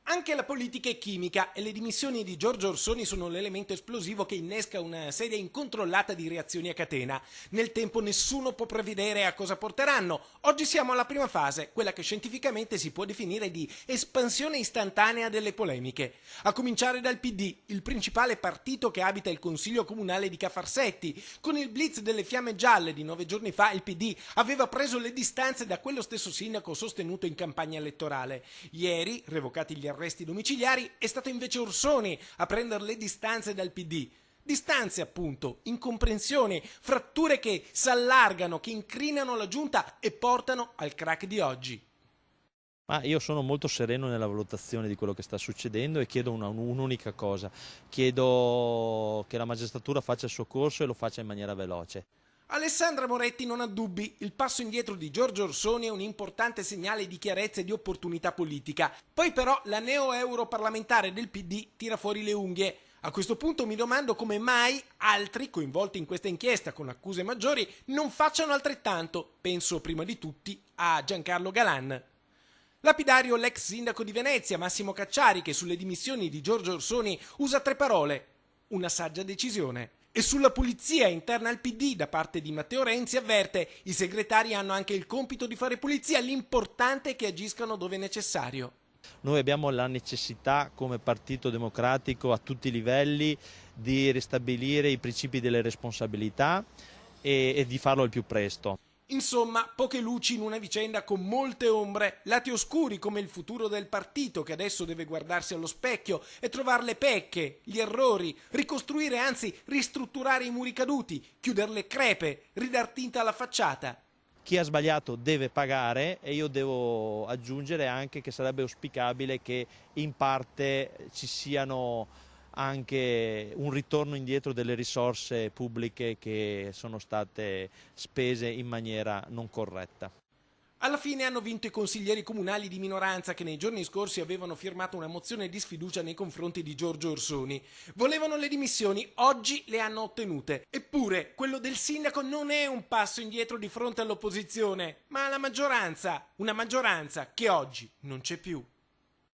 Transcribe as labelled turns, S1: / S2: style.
S1: Anche la politica è chimica e le dimissioni di Giorgio Orsoni sono l'elemento esplosivo che innesca una serie incontrollata di reazioni a catena. Nel tempo nessuno può prevedere a cosa porteranno. Oggi siamo alla prima fase, quella che scientificamente si può definire di espansione istantanea delle polemiche. A cominciare dal PD, il principale partito che abita il Consiglio Comunale di Cafarsetti. Con il blitz delle fiamme gialle di 9 giorni fa il PD aveva preso le distanze da quello stesso sindaco sostenuto in campagna elettorale. Ieri, revocati gli arresti domiciliari, è stato invece Orsoni a prendere le distanze dal PD. Distanze appunto, incomprensioni, fratture che s'allargano, che incrinano la giunta e portano al crack di oggi.
S2: Ma io sono molto sereno nella valutazione di quello che sta succedendo e chiedo un'unica cosa, chiedo che la magistratura faccia il suo corso e lo faccia in maniera veloce.
S1: Alessandra Moretti non ha dubbi, il passo indietro di Giorgio Orsoni è un importante segnale di chiarezza e di opportunità politica. Poi però la neo-europarlamentare del PD tira fuori le unghie. A questo punto mi domando come mai altri coinvolti in questa inchiesta con accuse maggiori non facciano altrettanto. Penso prima di tutti a Giancarlo Galan. Lapidario l'ex sindaco di Venezia, Massimo Cacciari, che sulle dimissioni di Giorgio Orsoni usa 3 parole: una saggia decisione. E sulla pulizia interna al PD da parte di Matteo Renzi avverte: i segretari hanno anche il compito di fare pulizia, l'importante è che agiscano dove è necessario.
S2: Noi abbiamo la necessità come Partito Democratico a tutti i livelli di ristabilire i principi delle responsabilità e di farlo al più presto.
S1: Insomma, poche luci in una vicenda con molte ombre, lati oscuri come il futuro del partito che adesso deve guardarsi allo specchio e trovare le pecche, gli errori, ricostruire, anzi ristrutturare i muri caduti, chiudere le crepe, ridar tinta alla facciata.
S2: Chi ha sbagliato deve pagare e io devo aggiungere anche che sarebbe auspicabile che in parte ci siano anche un ritorno indietro delle risorse pubbliche che sono state spese in maniera non corretta.
S1: Alla fine hanno vinto i consiglieri comunali di minoranza che nei giorni scorsi avevano firmato una mozione di sfiducia nei confronti di Giorgio Orsoni. Volevano le dimissioni, oggi le hanno ottenute. Eppure, quello del sindaco non è un passo indietro di fronte all'opposizione, ma alla maggioranza. Una maggioranza che oggi non c'è più.